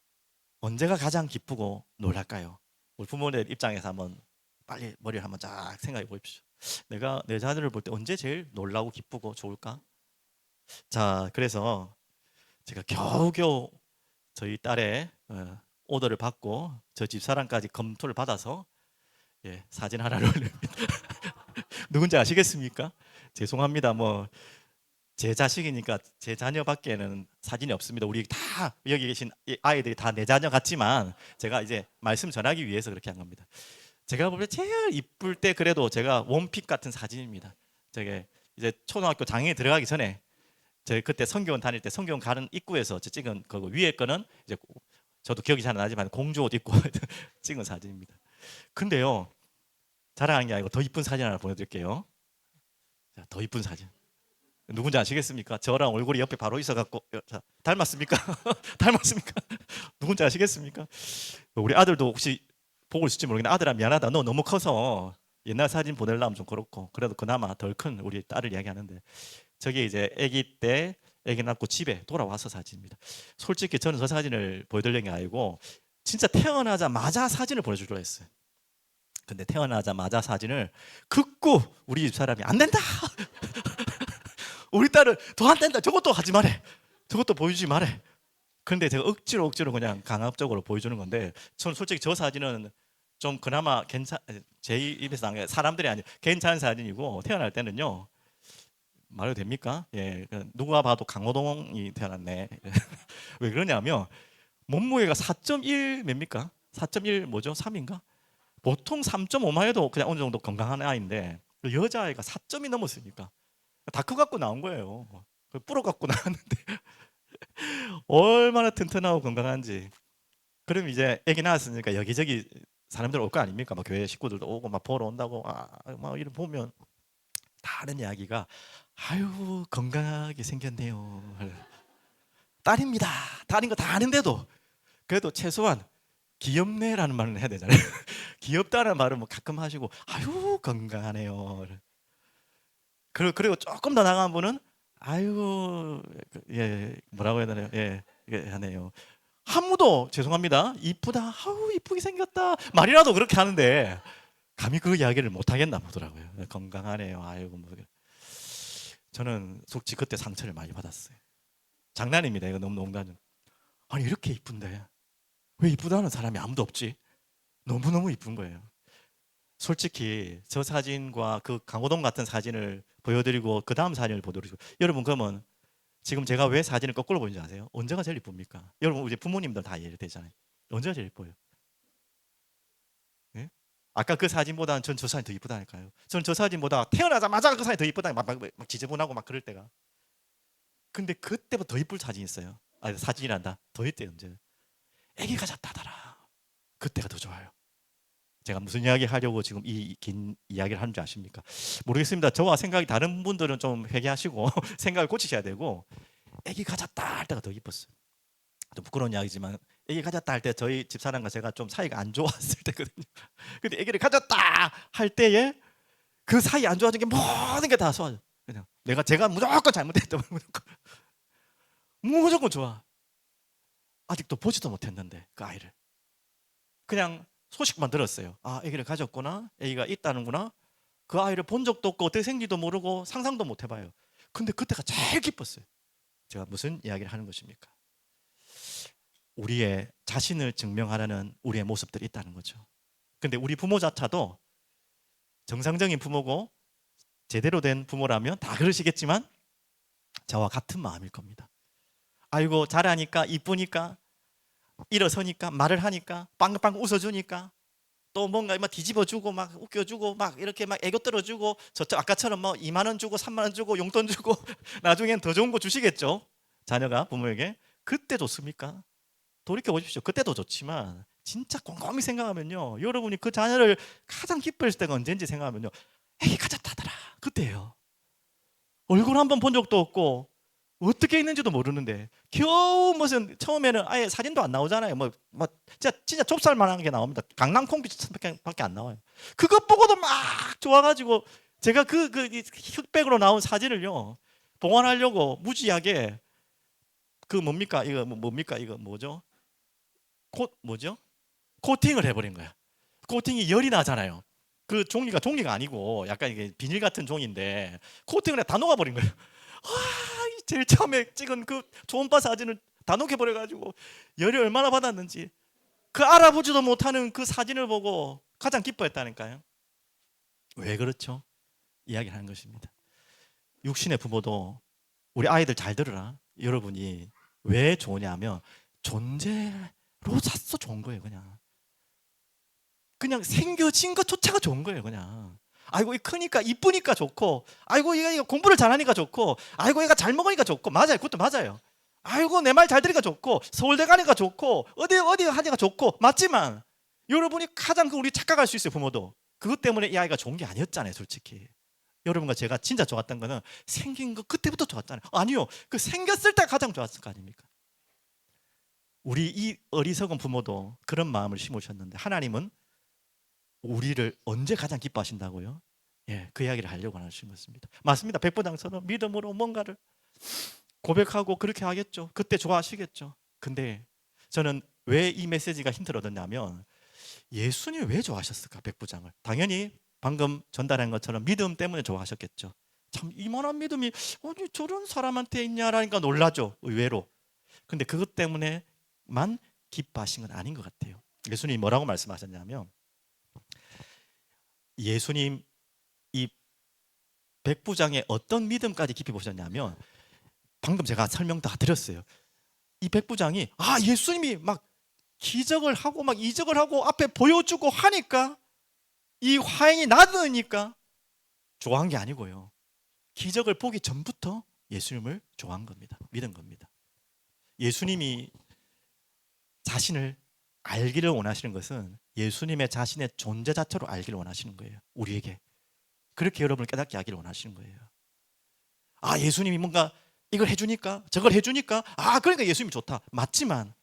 [SPEAKER 1] 언제가 가장 기쁘고 놀랄까요? 우리 부모님 입장에서 한번 빨리 머리를 한번 쫙 생각해 보십시오. 내가 내 자녀를 볼 때 언제 제일 놀라고 기쁘고 좋을까? 자, 그래서 제가 겨우겨우 저희 딸의 오더를 받고 저 집사람까지 검토를 받아서 사진 하나를 올립니다. 누군지 아시겠습니까? 죄송합니다. 뭐 제 자식이니까 제 자녀밖에는 사진이 없습니다. 우리 다 여기 계신 아이들이 다 내 자녀 같지만 제가 이제 말씀 전하기 위해서 그렇게 한 겁니다. 제가 볼 때 제일 이쁠 때 그래도 제가 원픽 같은 사진입니다. 저게 이제 초등학교 장애에 들어가기 전에 제가 그때 성교원 다닐 때 성교원 가는 입구에서 찍은 그 위에 거는 이제 저도 기억이 잘 안 나지만 공주 옷 입고 찍은 사진입니다. 근데요 자랑하는 게 아니고 더 이쁜 사진 하나 보내드릴게요. 자, 더 이쁜 사진. 누군지 아시겠습니까? 저랑 얼굴이 옆에 바로 있어갖고 닮았습니까? 닮았습니까? 누군지 아시겠습니까? 우리 아들도 혹시 보고 있을지 모르겠는데 아들아 미안하다. 너 너무 커서 옛날 사진 보내려면 좀 그렇고 그래도 그나마 덜 큰 우리 딸을 이야기하는데 저게 이제 아기 때 아기 낳고 집에 돌아와서 사진입니다. 솔직히 저는 저 사진을 보여드리는 게 아니고 진짜 태어나자마자 사진을 보내주려고 했어요. 근데 태어나자마자 사진을 극구 우리 집 사람이 안 된다. 우리 딸은 더 안 된다. 저것도 하지 말해. 저것도 보여주지 말해. 그런데 제가 억지로 그냥 강압적으로 보여주는 건데 저는 솔직히 저 사진은 좀 그나마 제 입에서 나온 게 사람들이 아니고 괜찮은 사진이고 태어날 때는요 말해도 됩니까? 예, 누가 봐도 강호동이 태어났네. 왜 그러냐면 몸무게가 4.1 뭡니까? 4.1 뭐죠? 3인가? 보통 3.5만 해도 그냥 어느 정도 건강한 아이인데 여자아이가 4점이 넘었으니까 다 커갖고 나온 거예요. 불어갖고 나왔는데 얼마나 튼튼하고 건강한지. 그럼 이제 애기 낳았으니까 여기저기 사람들 올 거 아닙니까? 막 교회 식구들도 오고 막 보러 온다고 막 이런 보면 다른 이야기가 아유 건강하게 생겼네요. 딸입니다. 딸인 거 다 아는데도 그래도 최소한 귀엽네라는 말은 해야 되잖아요. 귀엽다는 말은 뭐 가끔 하시고 아유 건강하네요. 그리고 조금 더 나간 분은 아유 예 뭐라고 해야 되나요? 예 하네요. 아무도 죄송합니다. 이쁘다. 아우 이쁘게 생겼다. 말이라도 그렇게 하는데 감히 그 이야기를 못 하겠나 보더라고요. 건강하네요. 아이고 뭐 저는 솔직히 그때 상처를 많이 받았어요. 장난입니다. 이거 너무 농담은. 아니 이렇게 이쁜데 왜 이쁘다는 사람이 아무도 없지? 너무너무 이쁜 거예요. 솔직히 저 사진과 그 강호동 같은 사진을 보여드리고 그 다음 사진을 보여드리고 여러분 그러면 지금 제가 왜 사진을 거꾸로 보는지 아세요? 언제가 제일 이쁩니까? 여러분 이제 부모님들 다 이해를 되잖아요. 언제가 제일 이뻐요? 예? 아까 그 사진보다는 전 저 사진이 더 이쁘다니까요. 저는 저 사진보다 태어나자마자 그 사진이 더 이쁘다 막 지저분하고 막 그럴 때가. 근데 그때보다 더 이쁠 사진이 있어요. 사진이란다. 더 있대요. 이제 아기가 잤다더라. 그때가 더 좋아요. 제가 무슨 이야기 하려고 지금 이 긴 이야기를 하는 줄 아십니까? 모르겠습니다. 저와 생각이 다른 분들은 좀 회개하시고 생각을 고치셔야 되고, 아기 가졌다 할 때가 더 기뻤어요. 좀 부끄러운 이야기지만 아기 가졌다 할 때 저희 집사람과 제가 좀 사이가 안 좋았을 때거든요. 근데 아기를 가졌다 할 때에 그 사이 안 좋아진 게 모든 게 다 좋아져. 그냥 제가 무조건 잘못했다. 무조건 좋아. 아직도 보지도 못했는데 그 아이를 그냥 소식만 들었어요. 아, 아기를 가졌구나. 아기가 있다는구나. 그 아이를 본 적도 없고 어떻게 생긴지도 모르고 상상도 못 해봐요. 근데 그때가 제일 기뻤어요. 제가 무슨 이야기를 하는 것입니까? 우리의 자신을 증명하려는 우리의 모습들이 있다는 거죠. 근데 우리 부모자차도 정상적인 부모고 제대로 된 부모라면 다 그러시겠지만 저와 같은 마음일 겁니다. 아이고 잘하니까 이쁘니까 일어서니까 말을 하니까 빵빵 웃어주니까 또 뭔가 막 뒤집어주고 막 웃겨주고 막 이렇게 막 애교 떨어주고 저쪽 아까처럼 뭐 2만 원 주고 3만 원 주고 용돈 주고 나중엔 더 좋은 거 주시겠죠. 자녀가 부모에게. 그때 좋습니까? 돌이켜 보십시오. 그때도 좋지만 진짜 곰곰이 생각하면요, 여러분이 그 자녀를 가장 기뻐했을 때가 언제인지 생각하면요, 애기 가졌다더라 그때예요. 얼굴 한 번 본 적도 없고 어떻게 있는지도 모르는데 겨우 무슨 처음에는 아예 사진도 안 나오잖아요. 뭐 진짜 좁쌀만한 게 나옵니다. 강낭 콩비밖에 안 나와요. 그것 보고도 막 좋아가지고 제가 그 흑백으로 나온 사진을요 보관하려고 무지하게 그 뭡니까 이거 뭡니까 이거 뭐죠? 뭐죠? 코팅을 해버린 거야. 코팅이 열이 나잖아요. 그 종이가 아니고 약간 이게 비닐 같은 종인데 코팅을 다 녹아버린 거예요. 제일 처음에 찍은 그 초음파 사진을 다 녹여버려가지고 열이 얼마나 받았는지 그 알아보지도 못하는 그 사진을 보고 가장 기뻐했다니까요. 왜 그렇죠? 이야기하는 것입니다. 육신의 부모도 우리 아이들 잘 들으라. 여러분이 왜 좋으냐면 존재로 잤어 좋은 거예요. 그냥 생겨진 것조차가 좋은 거예요. 그냥 아이고 크니까 이쁘니까 좋고, 아이고 얘가 공부를 잘하니까 좋고, 아이고 얘가 잘 먹으니까 좋고. 맞아요. 그것도 맞아요. 아이고 내 말 잘 들으니까 좋고, 서울대 가니까 좋고, 어디 하니까 좋고. 맞지만 여러분이 가장 우리 착각할 수 있어요. 부모도 그것 때문에 이 아이가 좋은 게 아니었잖아요. 솔직히 여러분과 제가 진짜 좋았던 거는 생긴 거 그때부터 좋았잖아요. 아니요, 그 생겼을 때 가장 좋았을 거 아닙니까? 우리 이 어리석은 부모도 그런 마음을 심으셨는데 하나님은 우리를 언제 가장 기뻐하신다고요? 예, 그 이야기를 하려고 하신 것입니다. 맞습니다. 백부장처럼 믿음으로 뭔가를 고백하고 그렇게 하겠죠. 그때 좋아하시겠죠. 근데 저는 왜 이 메시지가 힌트를 얻었냐면, 예수님이 왜 좋아하셨을까? 백부장을 당연히 방금 전달한 것처럼 믿음 때문에 좋아하셨겠죠. 참 이만한 믿음이 어디 저런 사람한테 있냐라니까 놀라죠. 의외로. 근데 그것 때문에만 기뻐하신 건 아닌 것 같아요. 예수님이 뭐라고 말씀하셨냐면, 예수님 이 백부장의 어떤 믿음까지 깊이 보셨냐면, 방금 제가 설명 다 드렸어요. 이 백부장이 예수님이 막 기적을 하고 막 이적을 하고 앞에 보여주고 하니까, 이 화행이 나으니까 좋아한 게 아니고요, 기적을 보기 전부터 예수님을 좋아한 겁니다. 믿은 겁니다. 예수님이 자신을 알기를 원하시는 것은 예수님의 자신의 존재 자체로 알기를 원하시는 거예요. 우리에게 그렇게 여러분을 깨닫게 하기를 원하시는 거예요. 예수님이 뭔가 이걸 해주니까 저걸 해주니까 그러니까 예수님이 좋다. 맞지만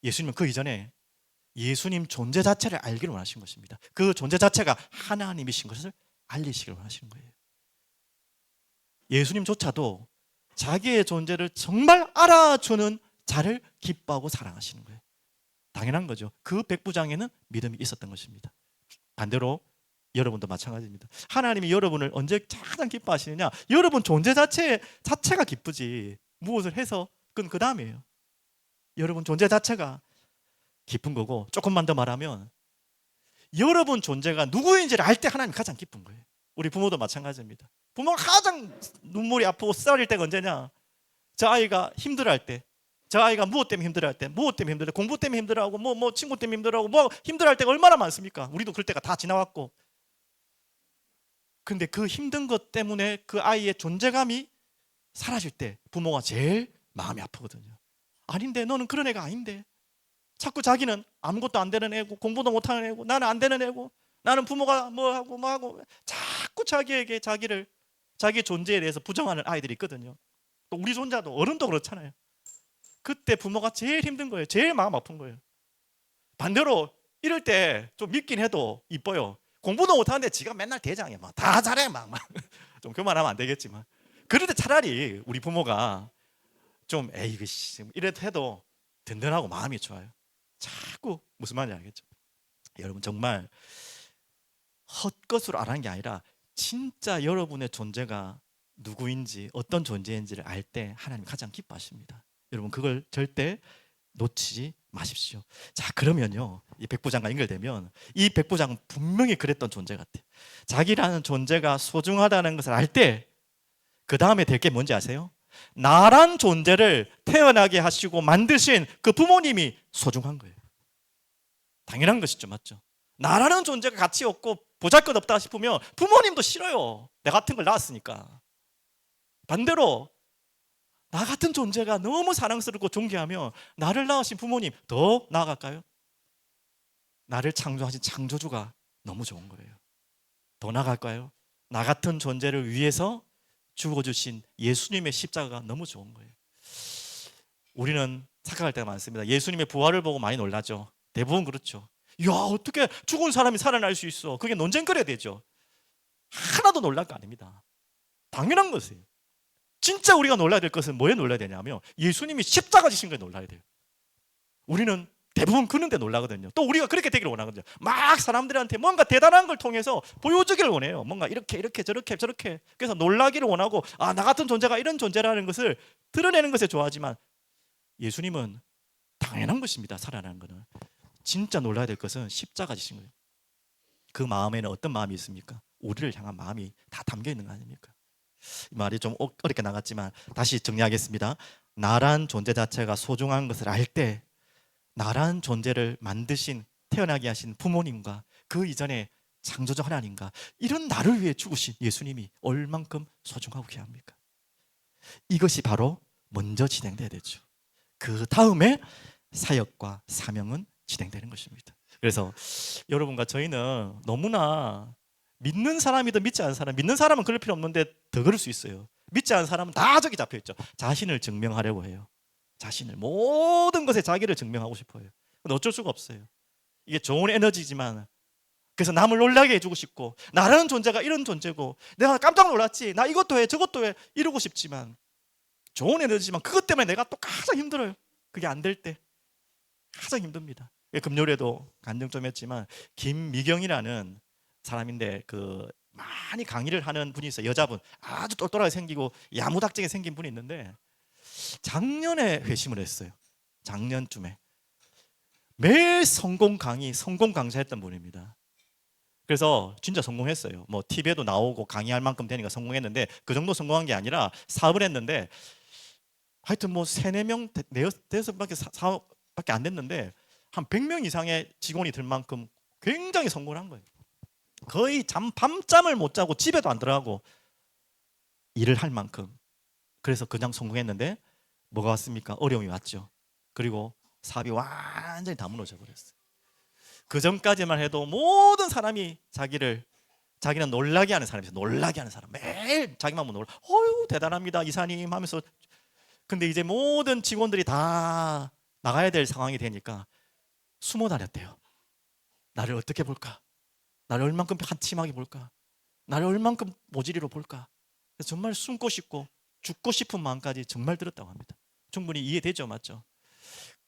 [SPEAKER 1] 예수님은 그 이전에 예수님 존재 자체를 알기를 원하시는 것입니다. 그 존재 자체가 하나님이신 것을 알리시기를 원하시는 거예요. 예수님조차도 자기의 존재를 정말 알아주는 자를 기뻐하고 사랑하시는 거예요. 당연한 거죠. 그 백부장에는 믿음이 있었던 것입니다. 반대로 여러분도 마찬가지입니다. 하나님이 여러분을 언제 가장 기뻐하시느냐? 여러분 존재 자체가 기쁘지 무엇을 해서 그건 그 다음이에요. 여러분 존재 자체가 기쁜 거고, 조금만 더 말하면 여러분 존재가 누구인지를 알 때 하나님 가장 기쁜 거예요. 우리 부모도 마찬가지입니다. 부모가 가장 눈물이 아프고 쓰라릴 때가 언제냐? 저 아이가 힘들어할 때, 저 아이가 무엇 때문에 힘들어할 때, 무엇 때문에 힘들어, 공부 때문에 힘들어하고 뭐 친구 때문에 힘들어하고 뭐 힘들어할 때가 얼마나 많습니까? 우리도 그럴 때가 다 지나왔고. 근데 그 힘든 것 때문에 그 아이의 존재감이 사라질 때 부모가 제일 마음이 아프거든요. 아닌데, 너는 그런 애가 아닌데. 자꾸 자기는 아무것도 안 되는 애고 공부도 못하는 애고 나는 안 되는 애고 나는 부모가 뭐하고 자꾸 자기에게 자기의 존재에 대해서 부정하는 아이들이 있거든요. 또 우리 손자도 어른도 그렇잖아요. 그때 부모가 제일 힘든 거예요. 제일 마음 아픈 거예요. 반대로 이럴 때 좀 믿긴 해도 이뻐요. 공부도 못하는데 지가 맨날 대장이야. 막 다 잘해 막. 좀 그만하면 안 되겠지만 그럴 때 차라리 우리 부모가 좀 에이 이래도 해도 든든하고 마음이 좋아요. 자꾸 무슨 말인지 알겠죠? 여러분 정말 헛것으로 알아는 게 아니라 진짜 여러분의 존재가 누구인지 어떤 존재인지를 알 때 하나님 가장 기뻐하십니다. 여러분 그걸 절대 놓치지 마십시오. 자 그러면요 이 백부장과 연결되면 이 백부장은 분명히 그랬던 존재 같아요. 자기라는 존재가 소중하다는 것을 알 때 그 다음에 될 게 뭔지 아세요? 나란 존재를 태어나게 하시고 만드신 그 부모님이 소중한 거예요. 당연한 것이죠, 맞죠? 나라는 존재가 가치 없고 보잘것없다 싶으면 부모님도 싫어요. 내 같은 걸 낳았으니까. 반대로 나 같은 존재가 너무 사랑스럽고 존귀하면 나를 낳으신 부모님 더 나아갈까요? 나를 창조하신 창조주가 너무 좋은 거예요. 더 나아갈까요? 나 같은 존재를 위해서 죽어주신 예수님의 십자가가 너무 좋은 거예요. 우리는 착각할 때가 많습니다. 예수님의 부활을 보고 많이 놀라죠. 대부분 그렇죠. 야 어떻게 죽은 사람이 살아날 수 있어. 그게 논쟁거려야 되죠. 하나도 놀랄 거 아닙니다. 당연한 것이에요. 진짜 우리가 놀라야 될 것은 뭐에 놀라야 되냐면 예수님이 십자가 지신 거에 놀라야 돼요. 우리는 대부분 그런 데 놀라거든요. 또 우리가 그렇게 되기를 원하거든요. 막 사람들한테 뭔가 대단한 걸 통해서 보여주기를 원해요. 뭔가 이렇게 저렇게 그래서 놀라기를 원하고 아, 나 같은 존재가 이런 존재라는 것을 드러내는 것에 좋아하지만 예수님은 당연한 것입니다. 살아나는 것은. 진짜 놀라야 될 것은 십자가 지신 거예요. 그 마음에는 어떤 마음이 있습니까? 우리를 향한 마음이 다 담겨 있는 거 아닙니까? 이 말이 좀 어렵게 나갔지만 다시 정리하겠습니다. 나란 존재 자체가 소중한 것을 알 때 나란 존재를 만드신 태어나게 하신 부모님과 그 이전에 창조주 하나님과 이런 나를 위해 죽으신 예수님이 얼만큼 소중하고 귀합니까? 이것이 바로 먼저 진행돼야 되죠. 그 다음에 사역과 사명은 진행되는 것입니다. 그래서 여러분과 저희는 너무나 믿는 사람이든 믿지 않는 사람, 믿는 사람은 그럴 필요 없는데 더 그럴 수 있어요. 믿지 않는 사람은 다 저기 잡혀 있죠. 자신을 증명하려고 해요. 자신을 모든 것에 자기를 증명하고 싶어요. 근데 어쩔 수가 없어요. 이게 좋은 에너지지만 그래서 남을 놀라게 해주고 싶고 나라는 존재가 이런 존재고 내가 깜짝 놀랐지 나 이것도 해 저것도 해 이러고 싶지만 좋은 에너지지만 그것 때문에 내가 또 가장 힘들어요. 그게 안 될 때 가장 힘듭니다. 금요일에도 간증 좀 했지만 김미경이라는 사람인데 그 많이 강의를 하는 분이 있어요. 여자분 아주 똘똘하게 생기고 야무닥지게 생긴 분이 있는데 작년에 회심을 했어요. 작년쯤에 매일 성공 강좌했던 분입니다. 그래서 진짜 성공했어요. 뭐 TV에도 나오고 강의할 만큼 되니까 성공했는데 그 정도 성공한 게 아니라 사업을 했는데 하여튼 뭐 3-4명, 5밖에 안 됐는데 한 100명 이상의 직원이 들 만큼 굉장히 성공을 한 거예요. 거의 밤잠을 못 자고 집에도 안 들어가고 일을 할 만큼. 그래서 그냥 성공했는데 뭐가 왔습니까? 어려움이 왔죠. 그리고 사업이 완전히 다 무너져 버렸어요. 그 전까지만 해도 모든 사람이 자기는 놀라게 하는 사람이죠. 놀라게 하는 사람. 매일 자기만 놀라. 어유 대단합니다 이사님 하면서. 근데 이제 모든 직원들이 다 나가야 될 상황이 되니까 숨어 다녔대요. 나를 어떻게 볼까? 나를 얼만큼 한심하게 볼까? 나를 얼만큼 모질이로 볼까? 그래서 정말 숨고 싶고 죽고 싶은 마음까지 정말 들었다고 합니다. 충분히 이해되죠, 맞죠?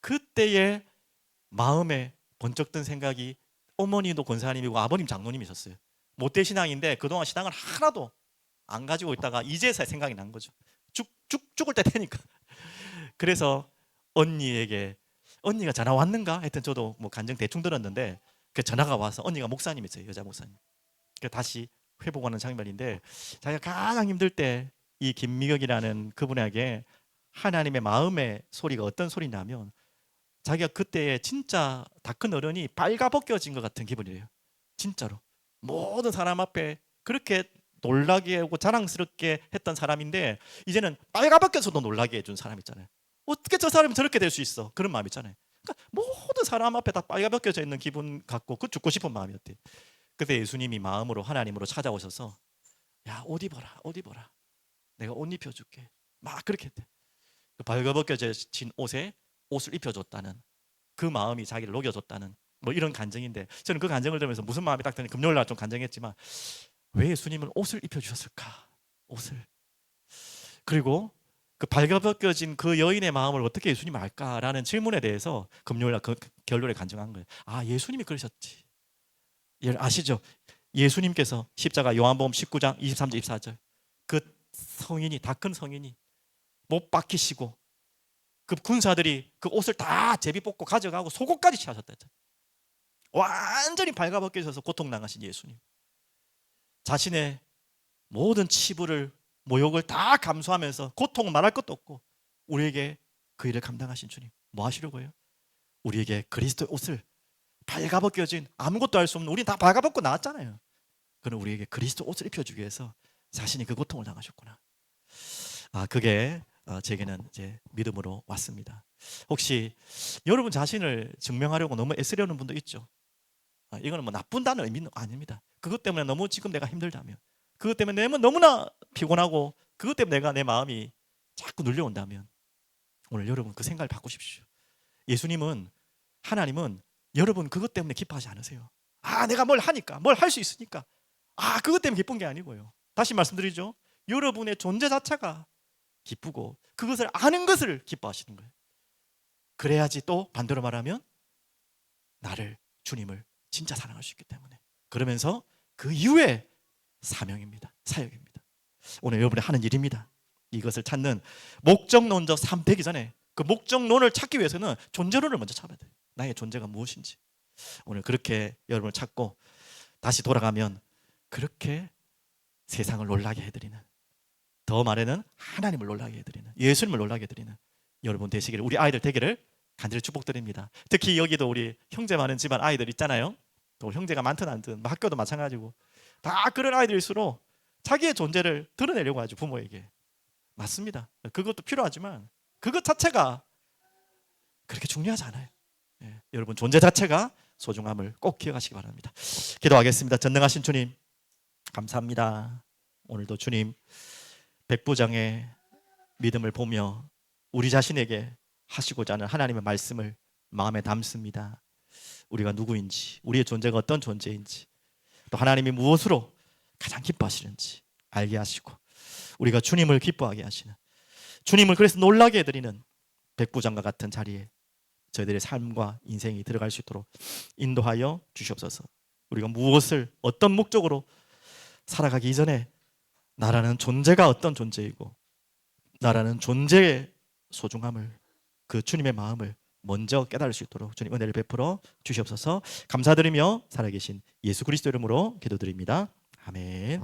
[SPEAKER 1] 그때의 마음에 번쩍 든 생각이 어머니도 권사님이고 아버님 장로님이셨어요. 못된 신앙인데 그동안 신앙을 하나도 안 가지고 있다가 이제서야 생각이 난 거죠. 죽을 때 되니까. 그래서 언니가 전화 왔는가? 하여튼 저도 뭐 간증 대충 들었는데 그 전화가 와서 언니가 목사님이세요. 여자 목사님. 그 다시 회복하는 장면인데 자기가 가장 힘들 때 이 김미경이라는 그분에게 하나님의 마음의 소리가 어떤 소리냐면 자기가 그때 진짜 다 큰 어른이 빨가벗겨진 것 같은 기분이에요. 진짜로 모든 사람 앞에 그렇게 놀라게 하고 자랑스럽게 했던 사람인데 이제는 빨가벗겨서도 놀라게 해준 사람 있잖아요. 어떻게 저 사람이 저렇게 될 수 있어? 그런 마음 있잖아요. 그러니까 모든 사람 앞에 다 빨가벗겨져 있는 기분 같고 그 죽고 싶은 마음이었대. 그때 예수님이 마음으로 하나님으로 찾아오셔서 야, 옷 입어라, 옷 입어라. 내가 옷 입혀줄게. 막 그렇게 했대. 그 벌거벗겨진 옷에 옷을 입혀줬다는 그 마음이 자기를 녹여줬다는 뭐 이런 간증인데, 저는 그 간증을 들으면서 무슨 마음이 딱 드는, 금요일 날 좀 간증했지만 왜 예수님은 옷을 입혀주셨을까? 옷을. 그리고 그 발가벗겨진 그 여인의 마음을 어떻게 예수님이 알까라는 질문에 대해서 금요일 날 그 결론에 간증한 거예요. 아, 예수님이 그러셨지. 아시죠? 예수님께서 십자가 요한복음 19장 23절 24절 그 성인이, 다 큰 성인이 못 박히시고 그 군사들이 그 옷을 다 제비 뽑고 가져가고 속옷까지 취하셨다 했잖아요. 완전히 발가벗겨져서 고통당하신 예수님, 자신의 모든 치부를, 모욕을 다 감수하면서 고통 말할 것도 없고 우리에게 그 일을 감당하신 주님, 뭐 하시려고요? 우리에게 그리스도의 옷을, 발가벗겨진 아무것도 할 수 없는, 우린 다 발가벗고 나왔잖아요. 그는 우리에게 그리스도 옷을 입혀주기 위해서 자신이 그 고통을 당하셨구나. 아, 그게 제게는 이제 믿음으로 왔습니다. 혹시 여러분 자신을 증명하려고 너무 애쓰려는 분도 있죠. 이거는 뭐 나쁜다는 의미는 아닙니다. 그것 때문에 너무 지금 내가 힘들다면, 그것 때문에 내가 너무나 피곤하고, 그것 때문에 내가 내 마음이 자꾸 눌려온다면 오늘 여러분 그 생각을 바꾸십시오. 예수님은, 하나님은 여러분 그것 때문에 기뻐하지 않으세요. 아, 내가 뭘 하니까, 뭘 할 수 있으니까, 아, 그것 때문에 기쁜 게 아니고요. 다시 말씀드리죠. 여러분의 존재 자체가 기쁘고 그것을 아는 것을 기뻐하시는 거예요. 그래야지 또 반대로 말하면 나를, 주님을 진짜 사랑할 수 있기 때문에, 그러면서 그 이후에 사명입니다. 사역입니다. 오늘 여러분이 하는 일입니다. 이것을 찾는 목적론적 삶 되기 전에 그 목적론을 찾기 위해서는 존재론을 먼저 찾아야 돼요. 나의 존재가 무엇인지. 오늘 그렇게 여러분을 찾고 다시 돌아가면 그렇게 세상을 놀라게 해드리는, 더 말에는 하나님을 놀라게 해드리는, 예수님을 놀라게 해드리는 여러분 되시기를, 우리 아이들 되기를 간절히 축복드립니다. 특히 여기도 우리 형제 많은 집안 아이들 있잖아요. 또 형제가 많든 안든 학교도 마찬가지고 다 그런 아이들일수록 자기의 존재를 드러내려고 하죠, 부모에게. 맞습니다. 그것도 필요하지만 그것 자체가 그렇게 중요하지 않아요. 예, 여러분 존재 자체가 소중함을 꼭 기억하시기 바랍니다. 기도하겠습니다. 전능하신 주님, 감사합니다. 오늘도 주님 백부장의 믿음을 보며 우리 자신에게 하시고자 하는 하나님의 말씀을 마음에 담습니다. 우리가 누구인지, 우리의 존재가 어떤 존재인지, 또 하나님이 무엇으로 가장 기뻐하시는지 알게 하시고 우리가 주님을 기뻐하게 하시는, 주님을 그래서 놀라게 해드리는 백부장과 같은 자리에 저희들의 삶과 인생이 들어갈 수 있도록 인도하여 주시옵소서. 우리가 무엇을, 어떤 목적으로 살아가기 이전에 나라는 존재가 어떤 존재이고 나라는 존재의 소중함을, 그 주님의 마음을 먼저 깨달을 수 있도록 주님 은혜를 베풀어 주시옵소서. 감사드리며 살아계신 예수 그리스도 이름으로 기도드립니다. 아멘.